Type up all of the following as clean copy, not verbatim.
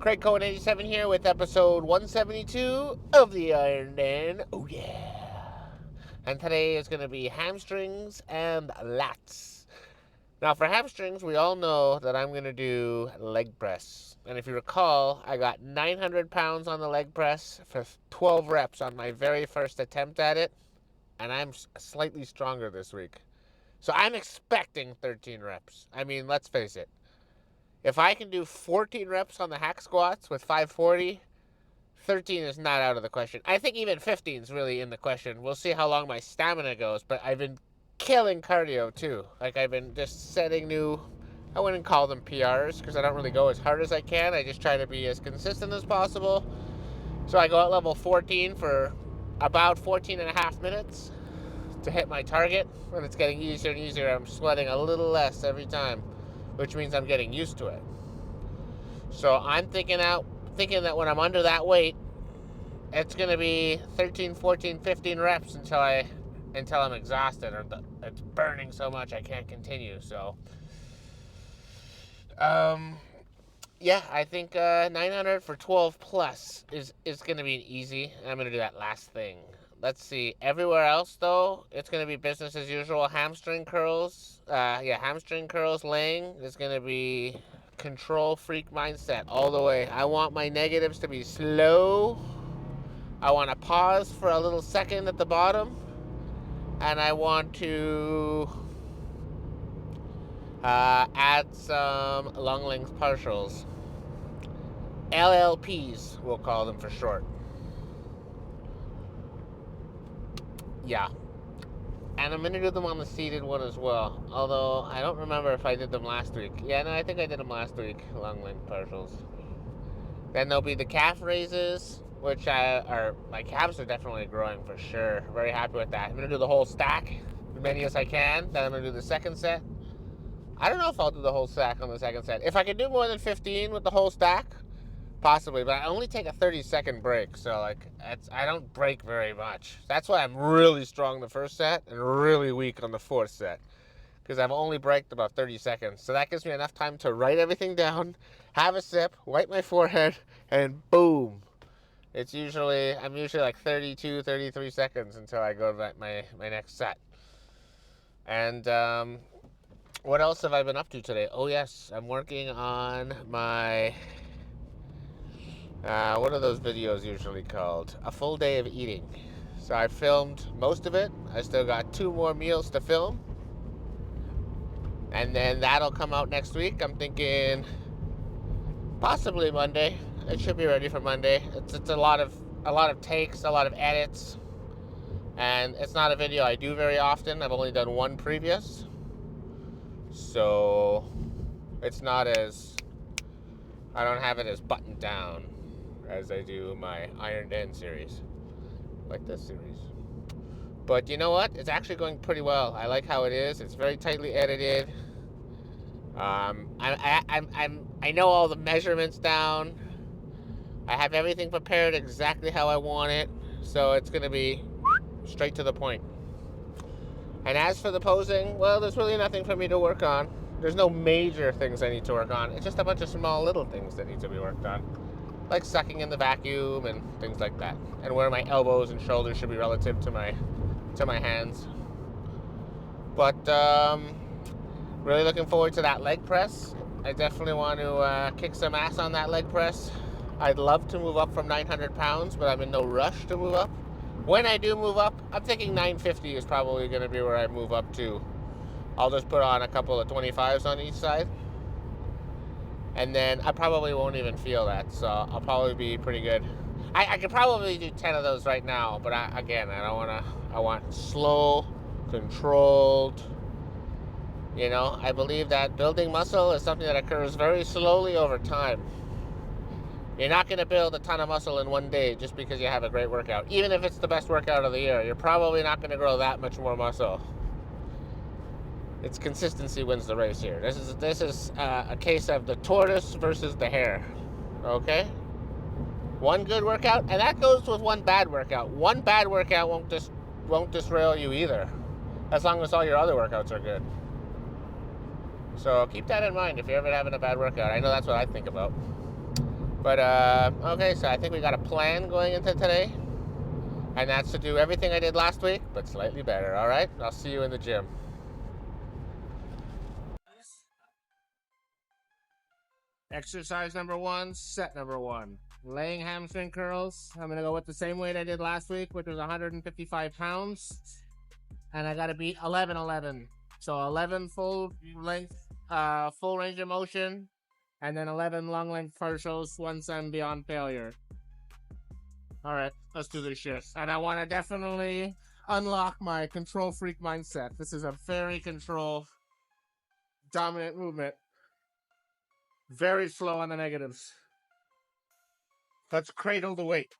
Craig Cohen 87 here with episode 172 of the Iron Den. Oh yeah. And today is going to be hamstrings and lats. Now for hamstrings, we all know that I'm going to do leg press. And if you recall, I got 900 pounds on the leg press for 12 reps on my very first attempt at it. And I'm slightly stronger this week. So I'm expecting 13 reps. I mean, let's face it. If I can do 14 reps on the hack squats with 540, 13 is not out of the question. I think even 15 is really in the question. We'll see how long my stamina goes, but I've been killing cardio too. Like I've been just setting new, I wouldn't call them PRs because I don't really go as hard as I can. I just try to be as consistent as possible. So I go at level 14 for about 14 and a half minutes to hit my target. When it's getting easier and easier, I'm sweating a little less every time, which means I'm getting used to it. So I'm thinking that when I'm under that weight, it's going to be 13, 14, 15 reps until I'm exhausted or it's burning so much I can't continue. So, yeah, I think 900 for 12 plus is going to be easy. I'm going to do that last thing. Let's see. Everywhere else, though, it's going to be business as usual. Hamstring curls. Hamstring curls laying is going to be control freak mindset all the way. I want my negatives to be slow. I want to pause for a little second at the bottom. And I want to add some long length partials. LLPs, we'll call them for short. Yeah. And I'm going to do them on the seated one as well. Although, I don't remember if I did them last week. Yeah, no, I think I did them last week. Long length partials. Then there'll be the calf raises, which my calves are definitely growing for sure. Very happy with that. I'm going to do the whole stack, as many as I can. Then I'm going to do the second set. I don't know if I'll do the whole stack on the second set. If I can do more than 15 with the whole stack, possibly, but I only take a 30-second break, so I don't break very much. That's why I'm really strong the first set and really weak on the fourth set, because I've only braked about 30 seconds. So that gives me enough time to write everything down, have a sip, wipe my forehead, and boom. I'm usually like 32, 33 seconds until I go to my next set. And what else have I been up to today? Oh yes, I'm working on my what are those videos usually called? A full day of eating. So I filmed most of it. I still got 2 more meals to film. And then that'll come out next week. I'm thinking possibly Monday. It should be ready for Monday. It's a lot of takes, a lot of edits. And it's not a video I do very often. I've only done one previous. So it's not as, I don't have it as buttoned down as I do my Iron Den series, like this series. But you know what? It's actually going pretty well. I like how it is. It's very tightly edited. I know all the measurements down. I have everything prepared exactly how I want it. So it's going to be straight to the point. And as for the posing, well, there's really nothing for me to work on. There's no major things I need to work on. It's just a bunch of small little things that need to be worked on, like sucking in the vacuum and things like that, and where my elbows and shoulders should be relative to my hands. But really looking forward to that leg press. I definitely want to kick some ass on that leg press. I'd love to move up from 900 pounds, but I'm in no rush to move up. When I do move up, I'm thinking 950 is probably going to be where I move up to. I'll just put on a couple of 25s on each side. And then I probably won't even feel that, so I'll probably be pretty good. I could probably do 10 of those right now, but I want slow, controlled. You know, I believe that building muscle is something that occurs very slowly over time. You're not going to build a ton of muscle in one day just because you have a great workout. Even if it's the best workout of the year, you're probably not going to grow that much more muscle. It's consistency wins the race here. This is a case of the tortoise versus the hare. Okay? One good workout, and that goes with one bad workout. One bad workout won't disrail you either, as long as all your other workouts are good. So keep that in mind if you're ever having a bad workout. I know that's what I think about. But okay, so I think we got a plan going into today, and that's to do everything I did last week, but slightly better. All right, I'll see you in the gym. Exercise number one, set number one. Laying hamstring curls. I'm going to go with the same weight I did last week, which was 155 pounds. And I got to beat 11-11. So 11 full length, full range of motion, and then 11 long length partials once I'm beyond failure. All right, let's do this shit. And I want to definitely unlock my control freak mindset. This is a very control dominant movement. Very slow on the negatives. Let's cradle the weight.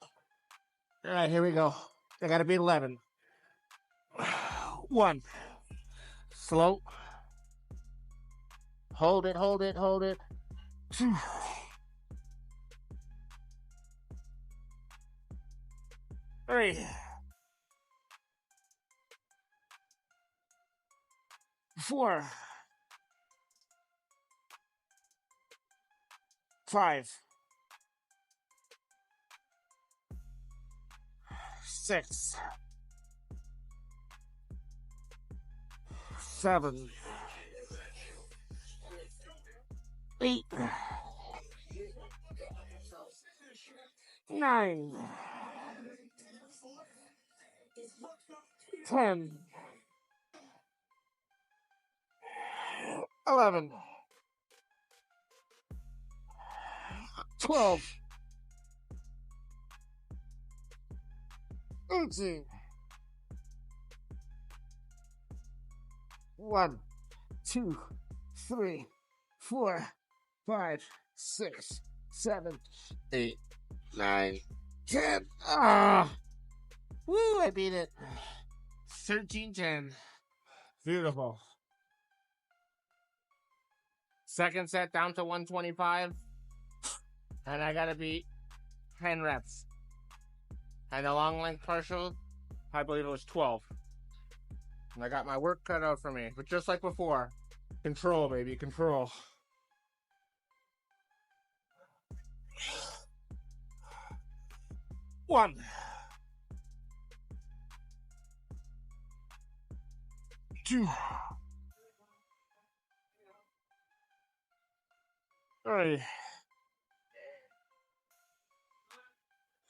All right, here we go. I gotta beat 11. 1. Slow. Hold it, hold it, hold it. 2. 3. 4. 5. 6. 7. 8. 9. 10. 11. 12. 18. 1, 2, 3, 4, 5, 6, 7, 8, 9, 10. Ah! Woo, I beat it. 13-10. Beautiful. Second set down to 125. And I gotta beat 10 reps. And the long length partial, I believe it was 12. And I got my work cut out for me. But just like before, control, baby, control. 1. 2. 3.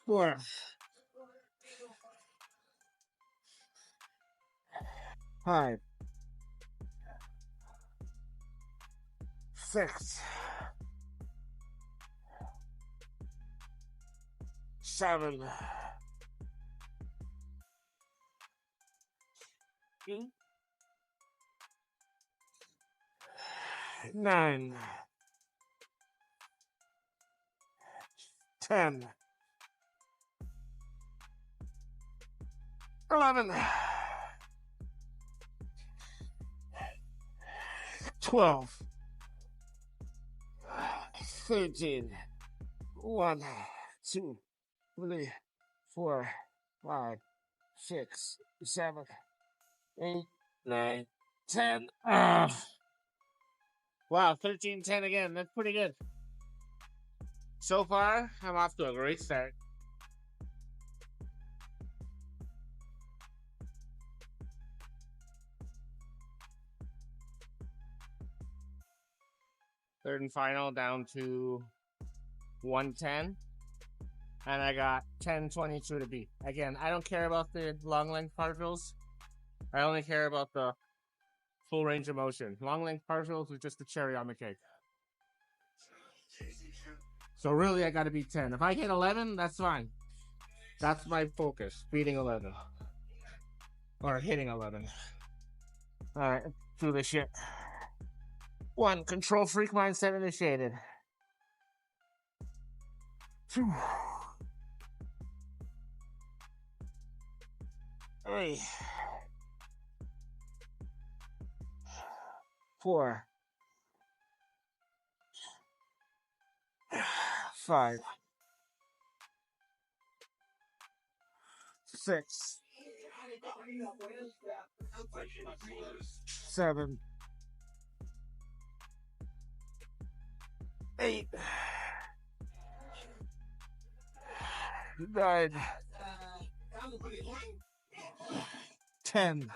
4. 5. 6. 7. 8. 9. 10. 11. 12. 13. 1, 2, 3, 4, 5, 6, 7, 8, 9, 10. Wow, 13-10 again. That's pretty good. So far, I'm off to a great start. Third and final down to 110. And I got 10-22 to beat. Again, I don't care about the long length partials. I only care about the full range of motion. Long length partials is just the cherry on the cake. So really, I got to beat 10. If I hit 11, that's fine. That's my focus, beating 11. Or hitting 11. All right, do this shit. 1, control freak mindset initiated. 2. 3. 4. 5. 6. 7. 8. 9, 10,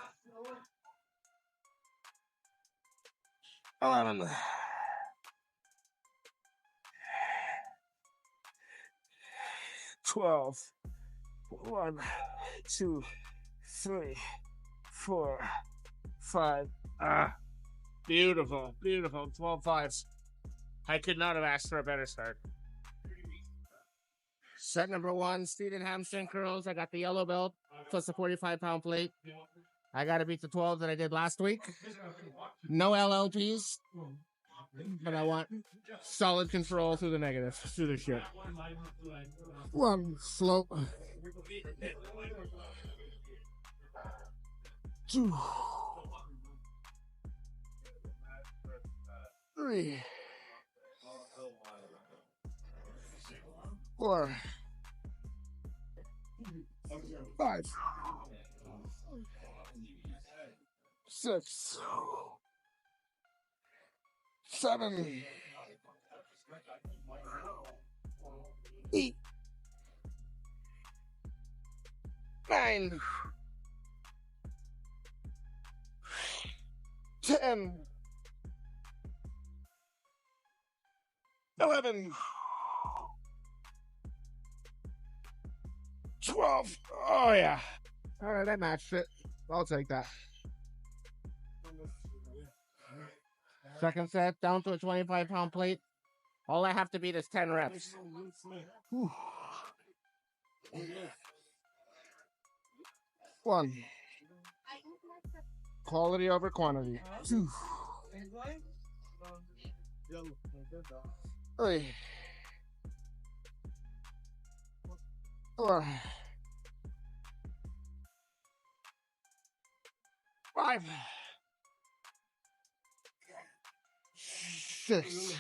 11, 12, 1, 2, 3, 4, 5. Beautiful, beautiful. 12 fives. I could not have asked for a better start. Set number 1, seated hamstring curls. I got the yellow belt plus a 45-pound plate. I got to beat the 12 that I did last week. No LLPs, but I want solid control through the negative, through the shit. 1, slow. 2, 3, 4, 5, 6, 7, 8, 9, 10, 11, 12. Oh, yeah. All right, I matched it. I'll take that. Second set, down to a 25-pound plate. All I have to beat is 10 reps. Whew. 1. Quality over quantity. 2. 3. 4. 5. 6.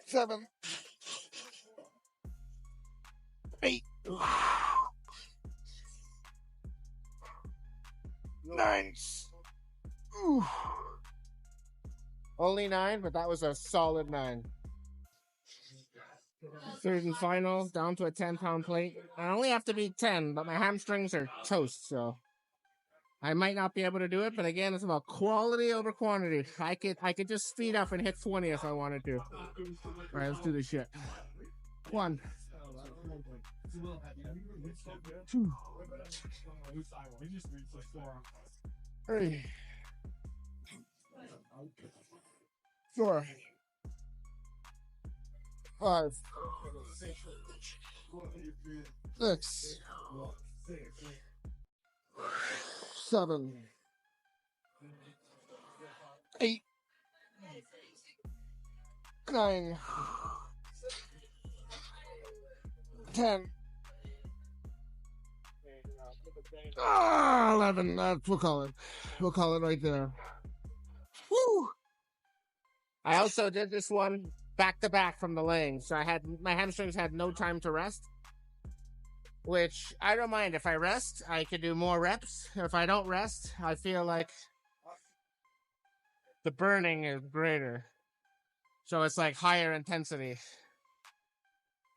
7. 8. 9. Ooh. Only 9, but that was a solid 9. Third and final, down to a 10-pound plate. I only have to beat 10, but my hamstrings are toast, so I might not be able to do it. But again, it's about quality over quantity. I could just speed up and hit 20 if I wanted to. All right, let's do this shit. 1, 2, 3, 4, 5, 6, 7, 8, 9, 10, 11. We'll call it. We'll call it right there. Woo! I also did this one back to back from the laying, so my hamstrings had no time to rest. Which I don't mind. If I rest, I could do more reps. If I don't rest, I feel like the burning is greater. So it's like higher intensity.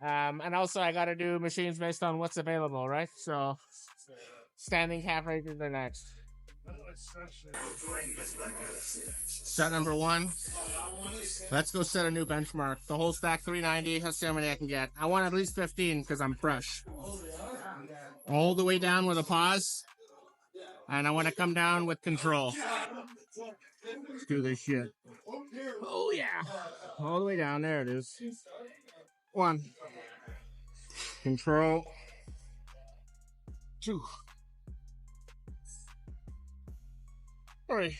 And also I got to do machines based on what's available, right? So standing calf raises are next. Set number 1. Let's go set a new benchmark. The whole stack 390. Let's see how many I can get. I want at least 15 because I'm fresh. All the way down with a pause. And I want to come down with control. Let's do this shit. Oh, yeah. All the way down. There it is. 1. Control. 2. 3.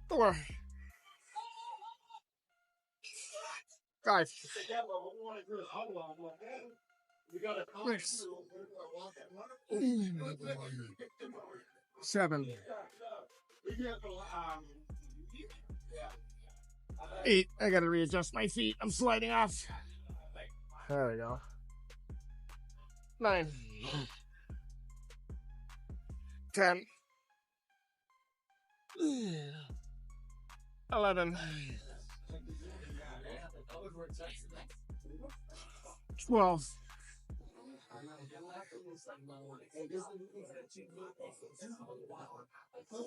4. 5. 6. 7. 8. I gotta readjust my feet. I'm sliding off. There we go. 9. 10. 11. 12.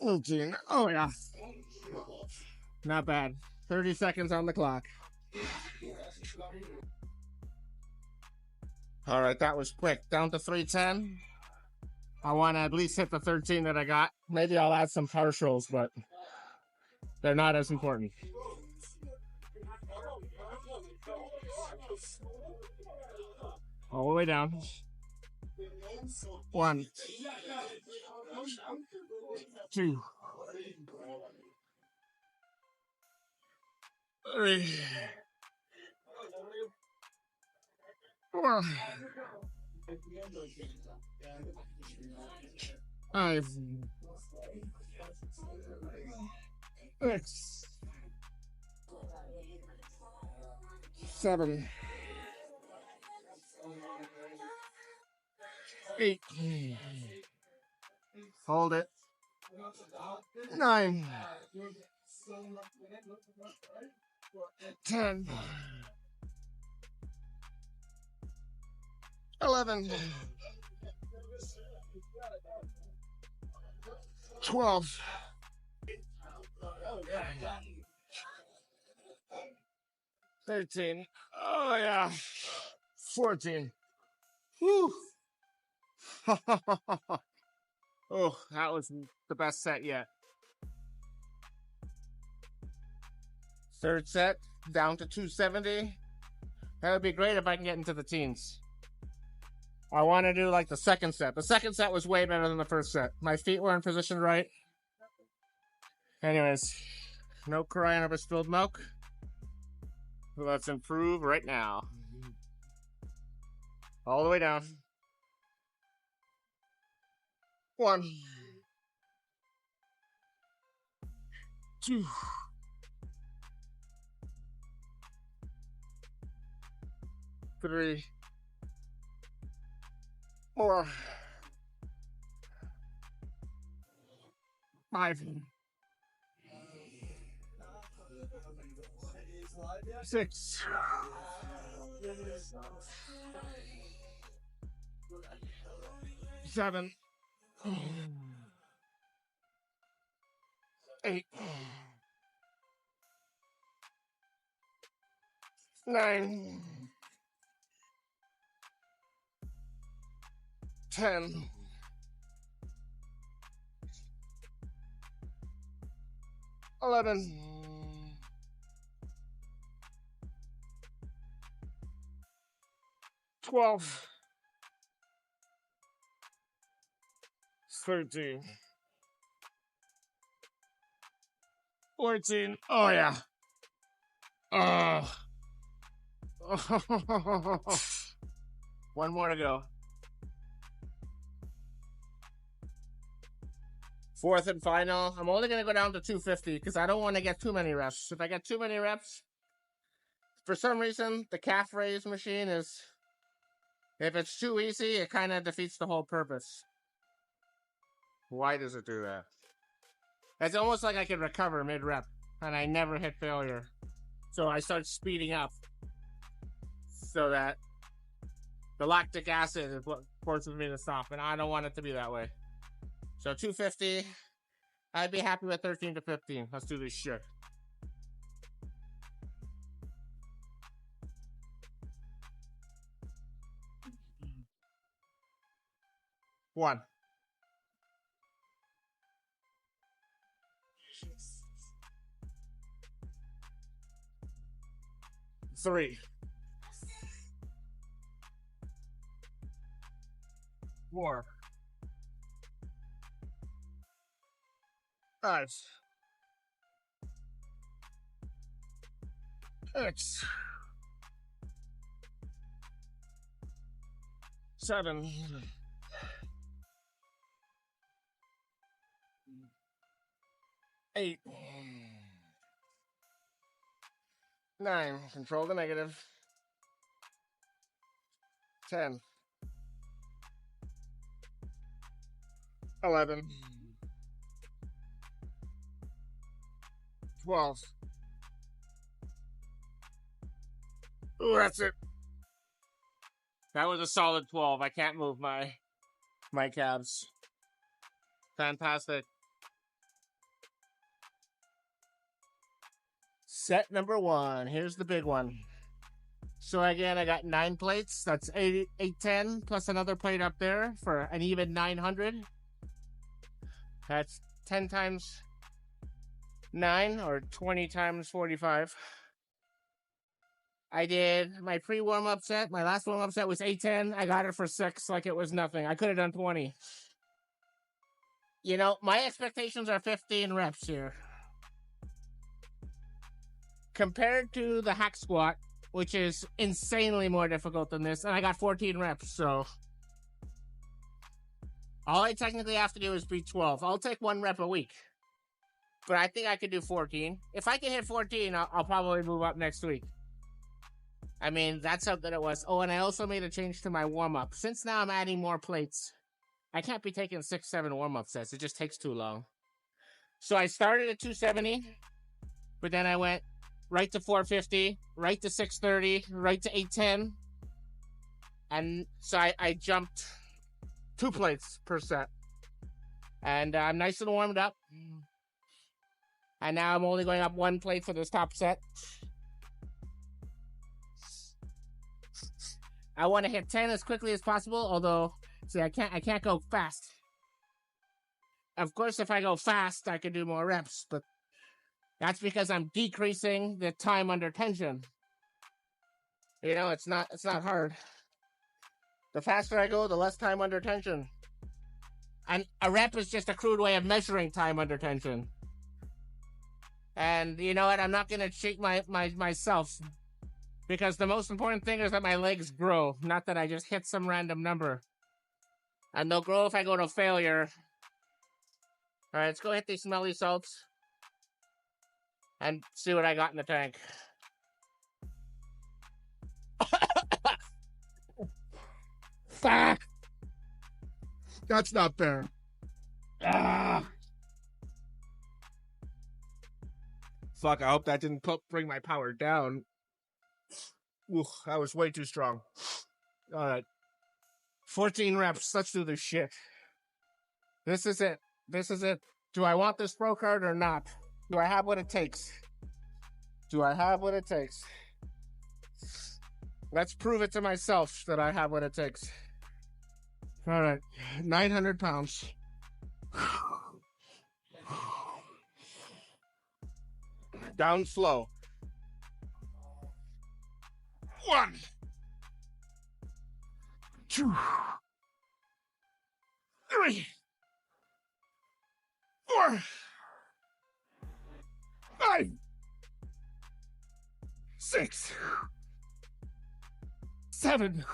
13. Oh, yeah. Not bad. 30 seconds on the clock. All right, that was quick. Down to 310. I want to at least hit the 13 that I got. Maybe I'll add some partials, but they're not as important. All the way down. 1, 2, 3, 4, 5, 6, 7, 8. Hold it. 9, 10, 11, 12, 13. Oh, yeah. 14. Whew. Oh, that was the best set yet. Third set, down to 270. That would be great if I can get into the teens. I want to do like the second set. The second set was way better than the first set. My feet were in position right. Anyways, no crying over spilled milk. Let's improve right now. All the way down. 1, 2, 3, 4, 5, 6, 7, 8, 9, 10, 11, 12, 13, 14. Oh, yeah. One more to go. Fourth and final. I'm only going to go down to 250 because I don't want to get too many reps. If I get too many reps, for some reason, the calf raise machine is, if it's too easy, it kind of defeats the whole purpose. Why does it do that? It's almost like I can recover mid-rep, and I never hit failure. So I start speeding up so that the lactic acid is what forces me to stop, and I don't want it to be that way. So 250, I'd be happy with 13 to 15. Let's do this shit. One. 3, 4, 5, 6, 7, 8, 9. Control the negative. 10, 11, 12, Ooh, that's it. That was a solid 12. I can't move my calves. Fantastic. Set number 1. Here's the big one. So again, I got 9 plates. That's 810 plus another plate up there for an even 900. That's 10 times 9 or 20 times 45. I did my pre-warm-up set. My last warm-up set was 810. I got it for 6 like it was nothing. I could have done 20. You know, my expectations are 15 reps here. Compared to the hack squat, which is insanely more difficult than this, and I got 14 reps, so all I technically have to do is beat 12. I'll take 1 rep a week, but I think I could do 14. If I can hit 14, I'll probably move up next week. I mean, that's how good it was. Oh, and I also made a change to my warm-up. Since now I'm adding more plates, I can't be taking 6-7 warm-up sets. It just takes too long. So I started at 270, but then I went right to 450, right to 630, right to 810. And so I jumped 2 plates per set. And I'm nice and warmed up. And now I'm only going up 1 plate for this top set. I want to hit 10 as quickly as possible, although, see, I can't go fast. Of course, if I go fast, I can do more reps, but that's because I'm decreasing the time under tension. You know, it's not hard. The faster I go, the less time under tension. And a rep is just a crude way of measuring time under tension. And you know what? I'm not going to cheat myself. Because the most important thing is that my legs grow, not that I just hit some random number. And they'll grow if I go to failure. Alright, let's go hit these smelly salts. And see what I got in the tank. Fuck! That's not fair. Fuck, I hope that didn't bring my power down. Ooh, that was way too strong. Alright. 14 reps. Let's do this shit. This is it. This is it. Do I want this pro card or not? Do I have what it takes? Do I have what it takes? Let's prove it to myself that I have what it takes. Alright. 900 pounds. Down slow. 1, 2, 3, 4, 5, 6, 7,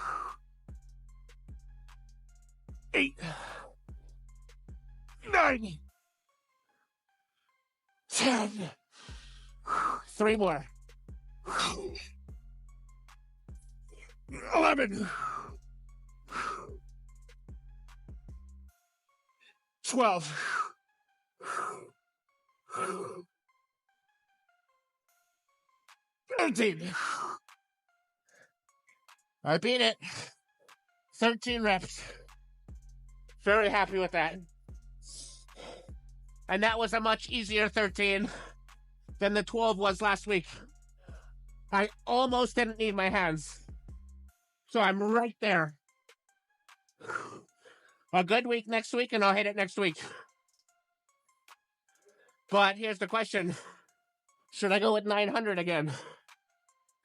8, 9, 10. 3 more. 11, 12, 13. I beat it. 13 reps. Very happy with that. And that was a much easier 13 than the 12 was last week. I almost didn't need my hands. So I'm right there. A good week next week, and I'll hit it next week. But here's the question. Should I go with 900 again?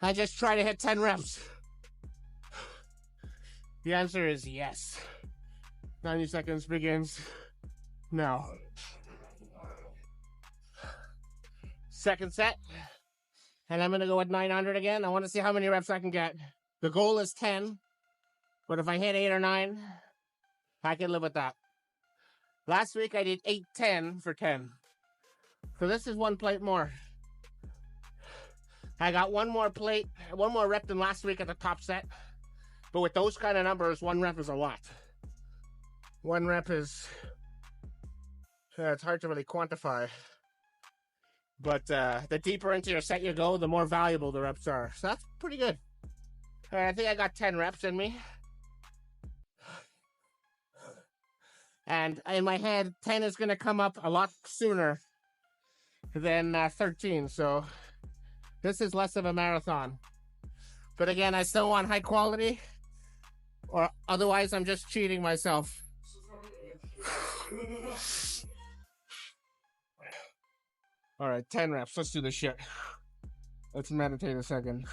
I just try to hit 10 reps. The answer is yes. 90 seconds begins now. Second set. And I'm going to go with 900 again. I want to see how many reps I can get. The goal is 10. But if I hit 8 or 9, I can live with that. Last week I did 810 for 10. So this is 1 plate more. I got 1 more plate, 1 more rep than last week at the top set. But with those kind of numbers, 1 rep is a lot. 1 rep is... it's hard to really quantify. But the deeper into your set you go, the more valuable the reps are. So that's pretty good. All right, I think I got 10 reps in me. And in my head, 10 is going to come up a lot sooner than 13. So this is less of a marathon. But again, I still want high quality, or otherwise I'm just cheating myself. All right, 10 reps. Let's do this shit. Let's meditate a second.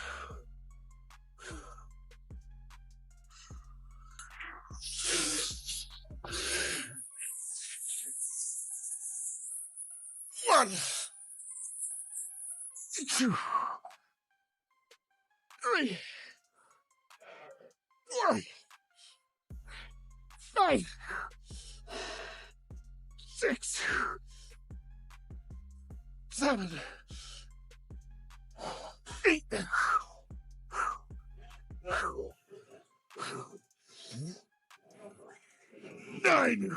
One, two, three, four, five, 6, 7, 8, 9,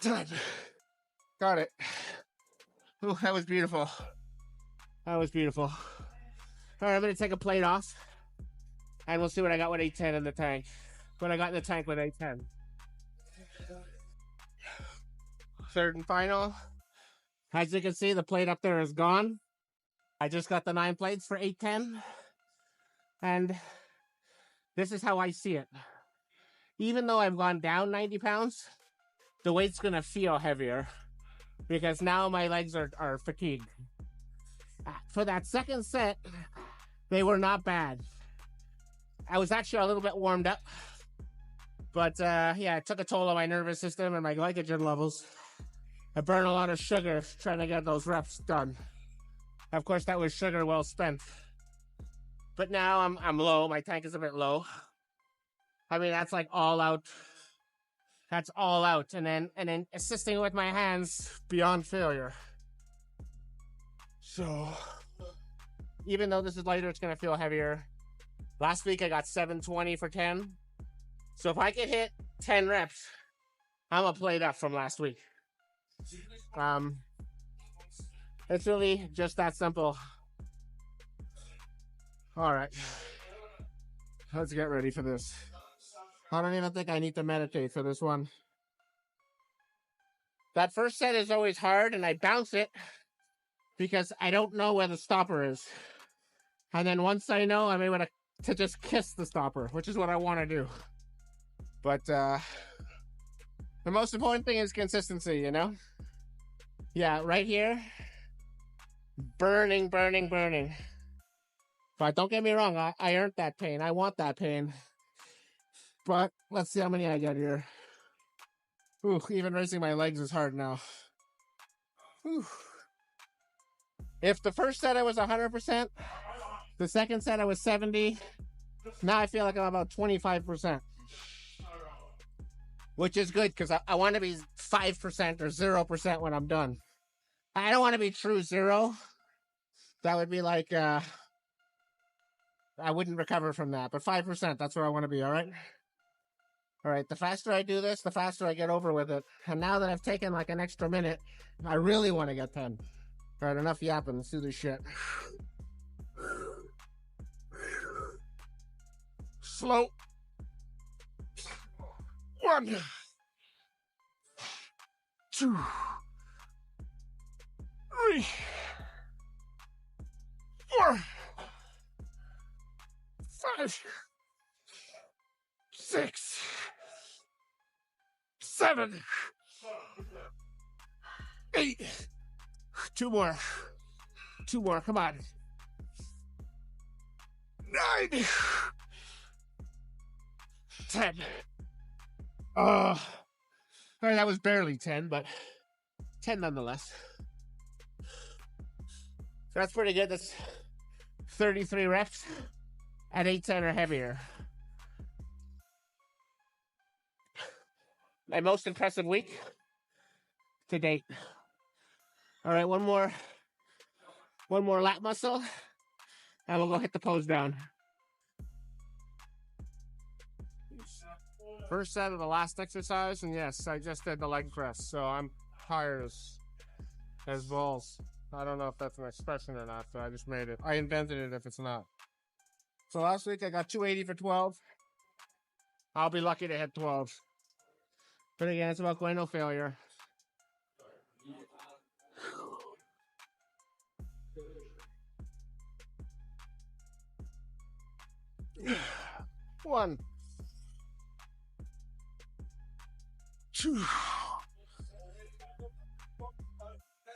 10. Got it. Oh, that was beautiful. That was beautiful. All right, I'm gonna take a plate off, and we'll see what I got with 810 in the tank. What I got in the tank with 810. Third and final. As you can see, the plate up there is gone. I just got the 9 plates for 810. And this is how I see it. Even though I've gone down 90 pounds, the weight's gonna feel heavier because now my legs are fatigued. For that second set, they were not bad. I was actually a little bit warmed up, but yeah, it took a toll on my nervous system and my glycogen levels. I burned a lot of sugar trying to get those reps done. Of course, that was sugar well spent. But now I'm low. My tank is a bit low. I mean, that's like all out. That's all out, and then assisting with my hands beyond failure. So, even though this is lighter, it's gonna feel heavier. Last week I got 720 for 10. So if I could hit 10 reps, I'm a plate up from last week. It's really just that simple. All right, let's get ready for this. I don't even think I need to meditate for this one. That first set is always hard, and I bounce it because I don't know where the stopper is. And then once I know, I'm able to just kiss the stopper, which is what I want to do. But the most important thing is consistency, you know? Yeah, right here, burning, burning, burning. But don't get me wrong, I earned that pain. I want that pain. But let's see how many I get here. Ooh, even raising my legs is hard now. Ooh. If the first set I was 100%, the second set I was 70, now I feel like I'm about 25%. Which is good, because I want to be 5% or 0% when I'm done. I don't want to be true zero. That would be like, I wouldn't recover from that. But 5%, that's where I want to be, all right? All right, the faster I do this, the faster I get over with it. And now that I've taken like an extra minute, I really want to get 10. All right, enough yapping. Let's do this shit. Slow. 1, 2, 3, 4, 5, 6, 7, 8. 2 more. 2 more. Come on. 9. 10. All right, that was barely 10, but 10 nonetheless. So that's pretty good. That's 33 reps at 810 or heavier. My most impressive week to date. All right, one more lat muscle, and we'll go hit the pose down. First set of the last exercise, and yes, I just did the leg press, so I'm tired as balls. I don't know if that's an expression or not, but I just made it. I invented it if it's not. So last week I got 280 for 12. I'll be lucky to hit 12. But again, it's about going no failure. One, two,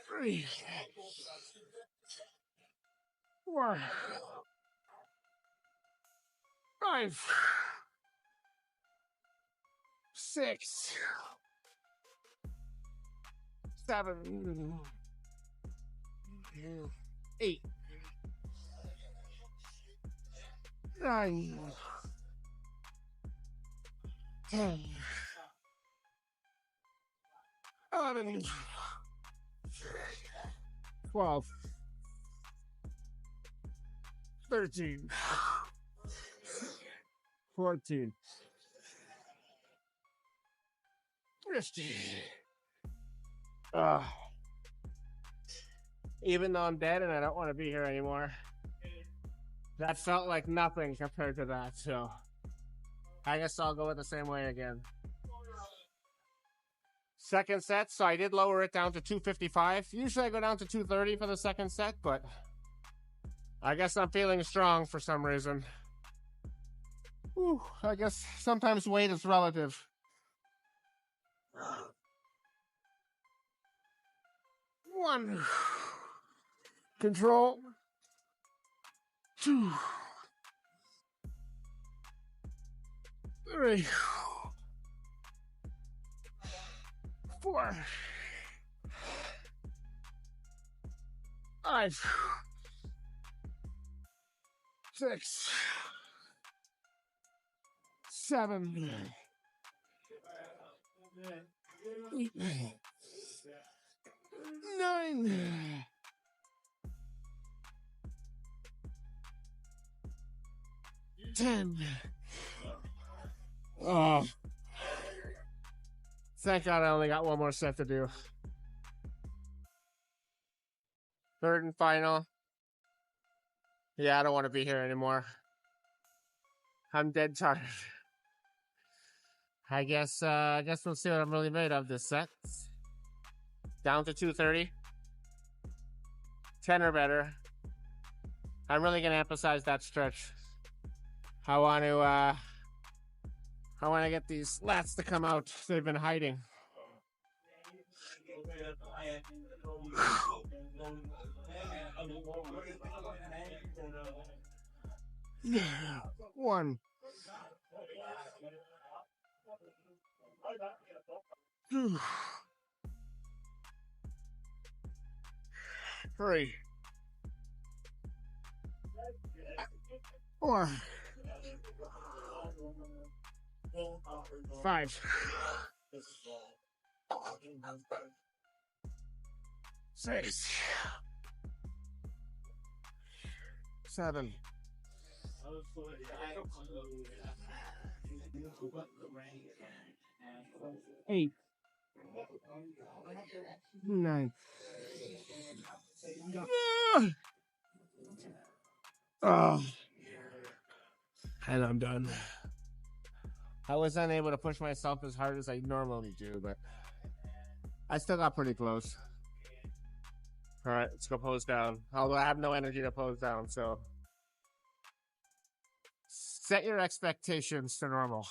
three, four, five, six, 7, 8, 9, 10, 11, 12, 13, 14, 15. Even though I'm dead and I don't want to be here anymore, that felt like nothing compared to that, so I guess I'll go with the same way again. Second set, so I did lower it down to 255. Usually I go down to 230 for the second set, but I guess I'm feeling strong for some reason. Whew, I guess sometimes weight is relative. 1. Control. 2. 3. 4. 5. 6. 7. 8. 9. 10. Oh. Thank God I only got one more set to do. Third and final. Yeah, I don't want to be here anymore. I'm dead tired. I guess we'll see what I'm really made of this set. Down to 230. 10 or better. I'm really gonna emphasize that stretch. I want to get these lats to come out. They've been hiding. One. 2. 3. 4. 5. 6. 7. 8. 9. Oh. And I'm done. I was unable to push myself as hard as I normally do, but I still got pretty close. All right, let's go pose down. Although I have no energy to pose down, so set your expectations to normal.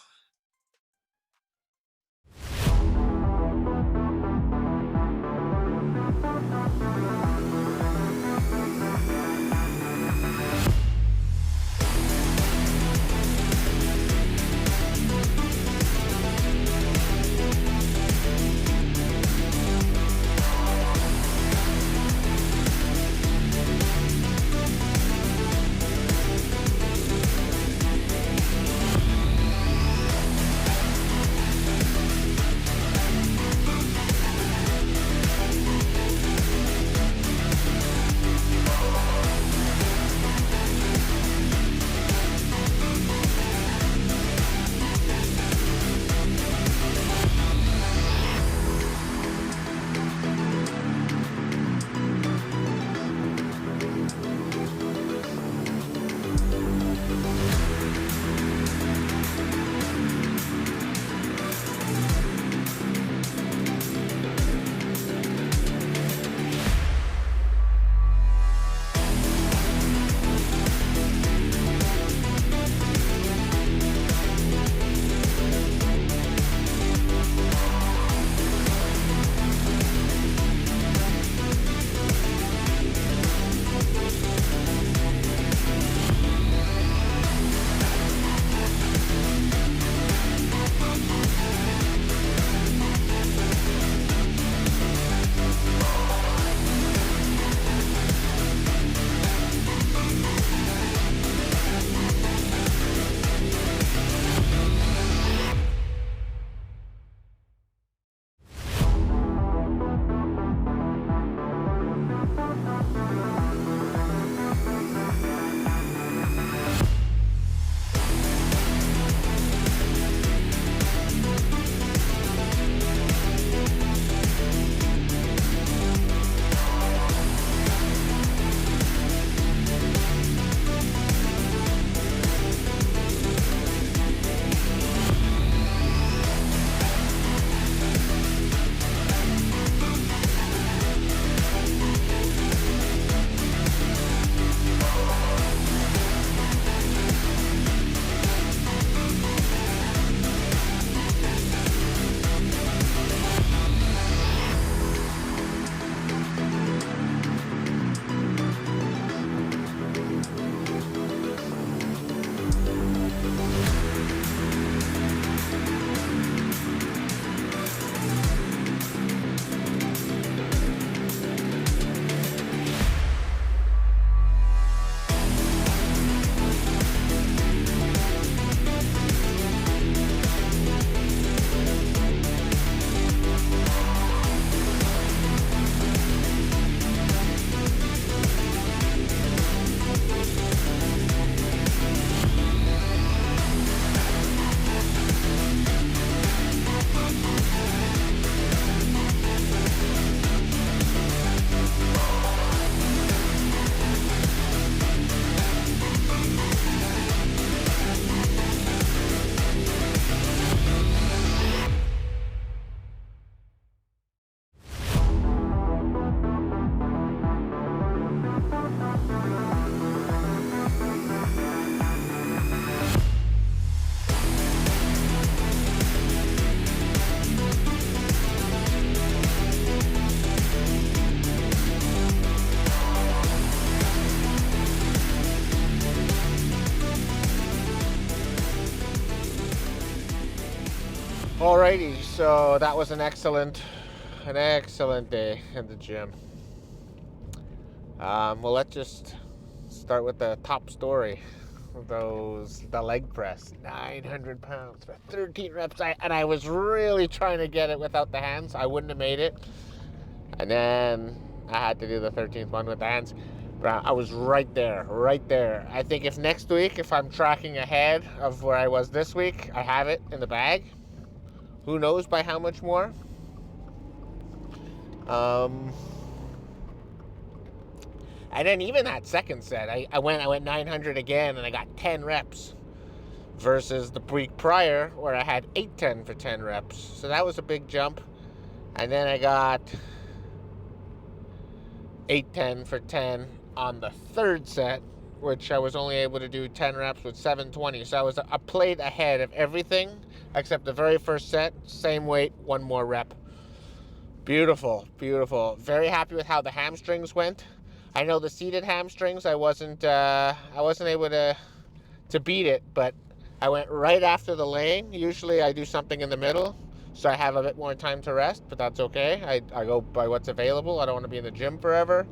Alrighty, so that was an excellent day in the gym. Well, let's just start with the top story. The leg press, 900 pounds for 13 reps. And I was really trying to get it without the hands. I wouldn't have made it. And then I had to do the 13th one with the hands. But I was right there, right there. I think if next week, if I'm tracking ahead of where I was this week, I have it in the bag. Who knows by how much more? And then even that second set, I went 900 again, and I got 10 reps versus the week prior where I had 810 for 10 reps. So that was a big jump. And then I got 810 for 10 on the third set, which I was only able to do 10 reps with 720. So I played ahead of everything except the very first set, same weight, one more rep. Beautiful, beautiful. Very happy with how the hamstrings went. I know the seated hamstrings, I wasn't able to beat it, but I went right after the laying. Usually I do something in the middle, so I have a bit more time to rest, but that's okay. I go by what's available. I don't want to be in the gym forever.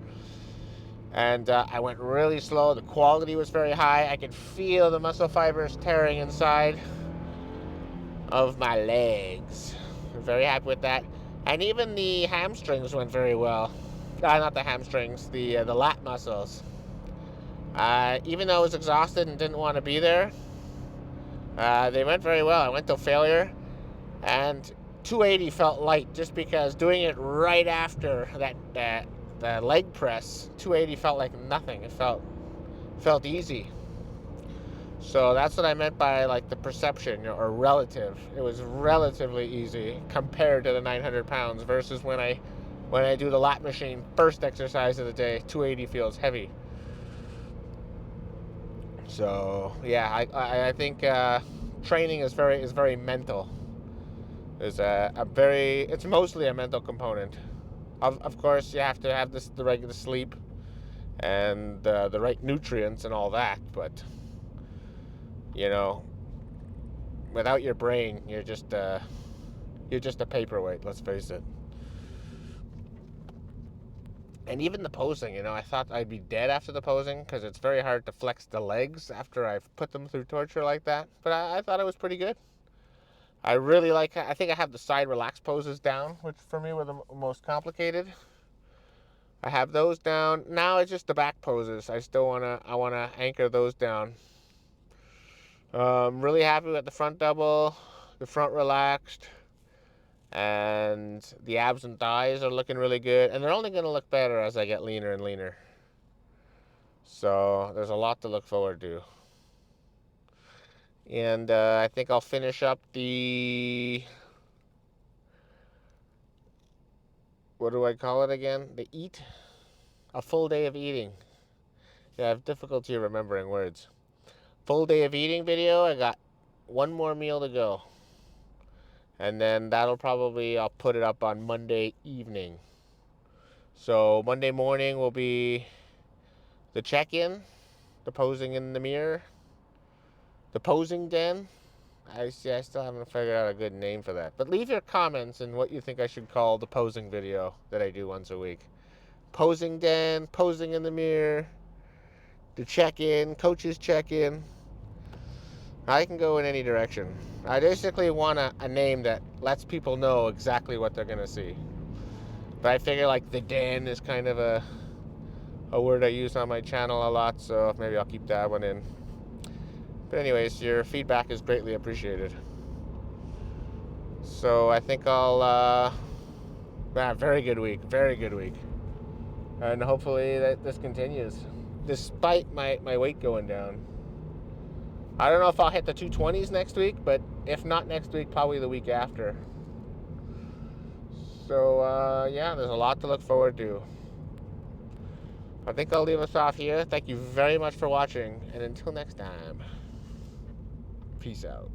And I went really slow. The quality was very high. I could feel the muscle fibers tearing inside of my legs. I'm very happy with that. And even the hamstrings went very well. Not the hamstrings, the lat muscles. Even though I was exhausted and didn't want to be there, they went very well. I went to failure, and 280 felt light just because doing it right after the leg press, 280 felt like nothing. It felt easy. So that's what I meant by like the perception or relative. It was relatively easy compared to the 900 pounds versus when I do the lat machine first exercise of the day, 280 feels heavy. So yeah, I think training is very mental. It's mostly a mental component. Of course, you have to have the regular sleep and the right nutrients and all that, but you know, without your brain, you're just a paperweight. Let's face it. And even the posing, I thought I'd be dead after the posing because it's very hard to flex the legs after I've put them through torture like that. But I thought it was pretty good. I think I have the side relaxed poses down, which for me were the most complicated. I have those down. Now it's just the back poses. I wanna anchor those down. Really happy with the front double, the front relaxed, and the abs and thighs are looking really good. And they're only gonna look better as I get leaner and leaner. So there's a lot to look forward to. And I think I'll finish up what do I call it again? The eat? A full day of eating. Yeah, I have difficulty remembering words. Full day of eating video. I got one more meal to go. And then I'll put it up on Monday evening. So Monday morning will be the check-in, the posing in the mirror, the posing den. I still haven't figured out a good name for that. But leave your comments and what you think I should call the posing video that I do once a week. Posing den, posing in the mirror, the check-in, coach's check-in. I can go in any direction. I basically want a name that lets people know exactly what they're going to see. But I figure like the den is kind of a word I use on my channel a lot, so maybe I'll keep that one in. But anyways, your feedback is greatly appreciated. So I think very good week, very good week. And hopefully that this continues, despite my weight going down. I don't know if I'll hit the 220s next week, but if not next week, probably the week after. So yeah, there's a lot to look forward to. I think I'll leave us off here. Thank you very much for watching, and until next time, peace out.